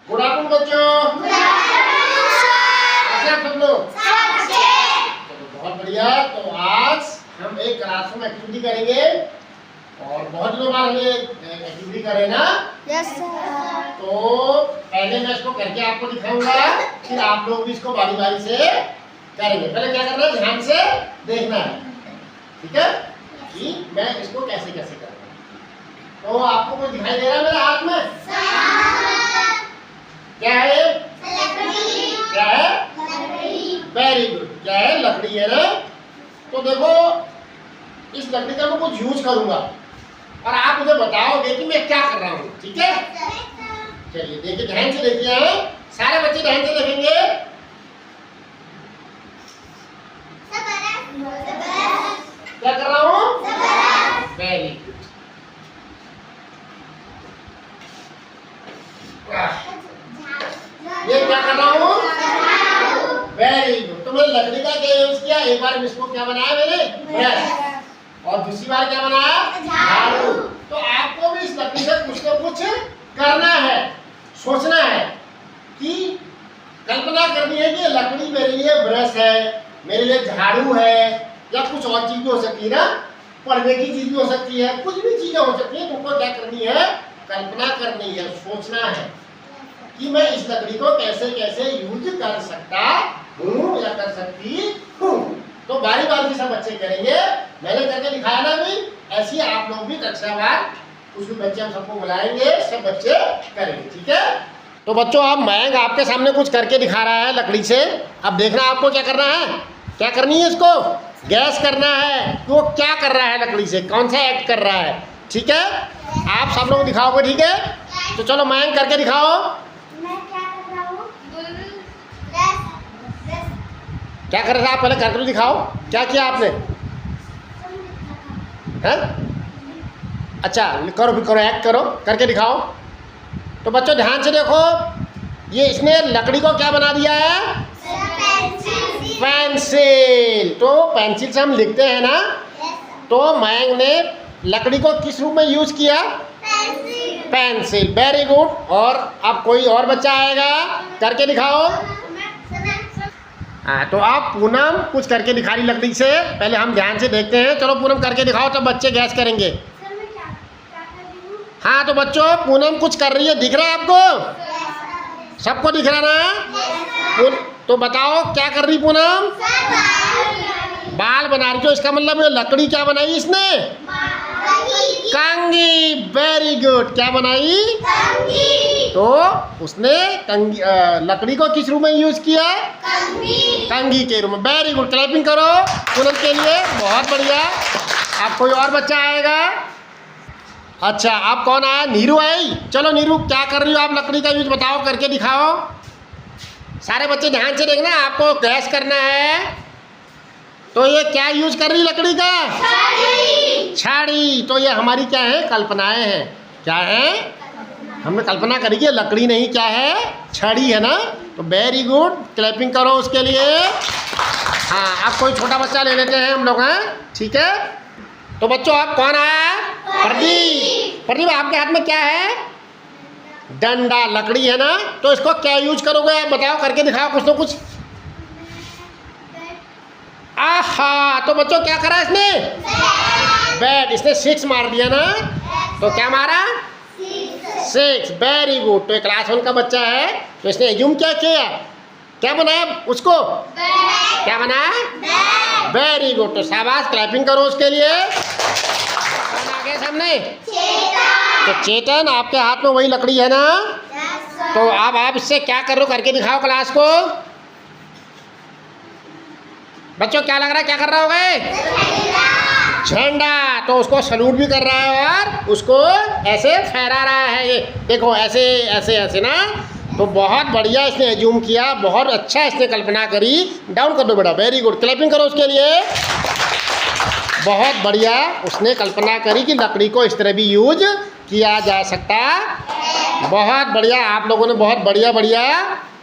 Good afternoon बच्चों। कैसे आप सब लोग? चलो बहुत बढ़िया। तो आज हम एक क्लासरूम एक्टिविटी करेंगे और बहुत दिनों बाद हम ये एक्टिविटी करें ना। Yes sir. तो पहले मैं इसको करके आपको दिखाऊंगा, फिर आप लोग भी इसको बारी बारी से करेंगे। पहले क्या करना है, ध्यान से देखना है, ठीक है, कि मैं इसको कैसे कैसे कर रहा हूँ। तो आपको कुछ दिखाई दे रहा है मेरे हाथ में? क्या है? लकड़ी। क्या है? लकड़ी। Very good. क्या है? लकड़ी है ना। तो देखो, इस लकड़ी का मैं कुछ यूज करूंगा और आप मुझे बताओगे कि मैं क्या कर रहा हूँ, ठीक है? चलिए देखिए, ध्यान से देखिए हैं, सारे बच्चे ध्यान से देखेंगे। क्या कर रहा हूँ? Very good. ये क्या कर रहा हूँ? Very good. तुमने लकड़ी का क्या यूज किया? एक बार इसको क्या बनाया मैंने? ब्रश। और दूसरी बार क्या बनाया? झाड़ू। तो आपको भी इस लकड़ी से कुछ ना कुछ करना है, सोचना है, कि कल्पना करनी है कि लकड़ी मेरे लिए ब्रश है, मेरे लिए झाड़ू है, या कुछ और चीज भी हो सकती है ना, पढ़ने की चीज भी हो सकती है, कुछ भी चीजें हो सकती है। तुमको क्या करनी है? कल्पना करनी है, सोचना है कि मैं इस लकड़ी को कैसे कैसे यूज कर सकता हूँ या कर सकती हूँ। तो बारी बारी सब बच्चे करेंगे। मैंने करके दिखाया ना अभी, ऐसे ही आप लोग भी कक्षावार कुछ भी बच्चे हम सबको बुलाएंगे, सब बच्चे करेंगे, ठीक है? तो बच्चों, अब मयंक आपके सामने कुछ करके दिखा रहा है लकड़ी से। अब देखना आपको क्या करना है, क्या करनी है, इसको गैस करना है कि वो क्या कर रहा है लकड़ी से, कौन सा एक्ट कर रहा है, ठीक है? आप सब लोग दिखाओगे, ठीक है? तो चलो मयंक करके दिखाओ। क्या कर रहे थे आप? पहले करके दिखाओ, क्या किया आपने? हैं? अच्छा, करो फिर, करो, एक्ट करो, करके दिखाओ। तो बच्चों ध्यान से देखो, ये इसने लकड़ी को क्या बना दिया है? पेंसिल। तो पेंसिल से हम लिखते हैं ना। तो मयंक ने लकड़ी को किस रूप में यूज किया? पेंसिल। Very good. और अब कोई और बच्चा आएगा, करके दिखाओ। हाँ, तो आप पूनम कुछ करके दिखा रही लकड़ी से। पहले हम ध्यान से देखते हैं। चलो पूनम करके दिखाओ, तब बच्चे गैस करेंगे। हाँ, तो बच्चों पूनम कुछ कर रही है, दिख रहा है आपको? सबको दिख रहा ना? तो बताओ क्या कर रही पूनम? बाल बना रही। तो इसका मतलब लकड़ी क्या बनाई इसने? कंघी। Very good. क्या बनाई? तो उसने लकड़ी को किस रूप में यूज किया? कंघी के रूप में। Very good. क्लैपिंग करो पूनम के लिए, बहुत बढ़िया। अब कोई और बच्चा आएगा। अच्छा, आप कौन आया? नीरू आई। चलो नीरू, क्या कर रही हो आप? लकड़ी का यूज बताओ, करके दिखाओ। सारे बच्चे ध्यान से देखना, आपको गैस करना है। तो ये क्या यूज कर रही लकड़ी का? छड़ी। तो ये हमारी क्या है? कल्पनाएं हैं। क्या है? हमने कल्पना करी कि लकड़ी नहीं, क्या है? छड़ी है ना। तो वेरी गुड, क्लैपिंग करो उसके लिए। हाँ, अब कोई छोटा बच्चा ले लेते हैं हम लोग, हैं, ठीक है? तो बच्चों, आप कौन आया? प्रदीप। प्रदीप, आपके हाथ में क्या है? डंडा। लकड़ी है ना। तो इसको क्या यूज करोगे आप बताओ, करके दिखाओ कुछ तो कुछ। आहा, तो बच्चों क्या करा इसने? बैट। इसने 6 मार दिया ना। तो क्या मारा? 6। Very good. तो क्लास 1 का बच्चा है, तो इसने एज्यूम क्या किया? क्या बनाया उसको? क्या बनाया? Very good. तो शाबाश, क्लैपिंग करो उसके लिए। कौन आ गया सामने? तो चेतन, आपके हाथ में वही लकड़ी है ना। तो अब आप इससे क्या कर रहे हो, करके दिखाओ क्लास को। बच्चों क्या लग रहा है, क्या कर रहा होगा? झंडा। तो उसको सलूट भी कर रहा है और उसको ऐसे फहरा रहा है। ये देखो, ऐसे ऐसे ऐसे ना। तो बहुत बढ़िया इसने एज्यूम किया, बहुत अच्छा इसने कल्पना करी। डाउन कर दो बेटा। Very good. क्लैपिंग करो उसके लिए। बहुत बढ़िया उसने कल्पना करी कि लकड़ी को इस तरह भी यूज किया जा सकता। बहुत बढ़िया, आप लोगों ने बहुत बढ़िया बढ़िया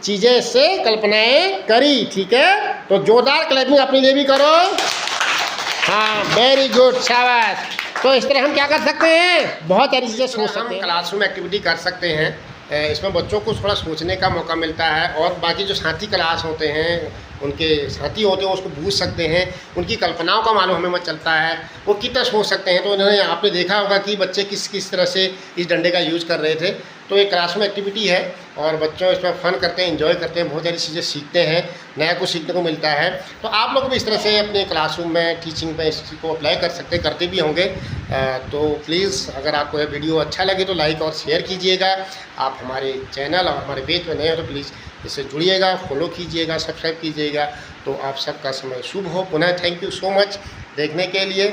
चीज़ें इससे कल्पनाएं करी, ठीक है? तो जोरदार क्लैपिंग अपने लिए भी करो। हाँ, वेरी गुड, शाबाश। तो इस तरह हम क्या कर सकते हैं? बहुत सारी चीज़ें सोच सकते हैं। क्लासरूम एक्टिविटी कर सकते हैं। इसमें बच्चों को थोड़ा सोचने का मौका मिलता है और बाकी जो साथी क्लास होते हैं, उनके साथी होते हैं, उसको पूछ सकते हैं, उनकी कल्पनाओं का मालूम हमें चलता है, वो कितना सोच सकते हैं। तो उन्होंने आपने देखा होगा कि बच्चे किस किस तरह से इस डंडे का यूज़ कर रहे थे। तो एक क्लास में एक्टिविटी है और बच्चों इसमें फ़न करते हैं, एंजॉय करते हैं, बहुत सारी चीज़ें सीखते हैं, नया कुछ सीखने को मिलता है। तो आप लोग भी इस तरह से अपने क्लासरूम में टीचिंग में इस चीज़ को अप्लाई कर सकते हैं, करते भी होंगे। तो प्लीज़ अगर आपको यह वीडियो अच्छा लगे तो लाइक और शेयर कीजिएगा। आप हमारे चैनल और हमारे पेज पर नए हो तो प्लीज़ इससे जुड़िएगा, फॉलो कीजिएगा, सब्सक्राइब कीजिएगा। तो आप सबका समय शुभ हो। पुनः थैंक यू सो मच देखने के लिए।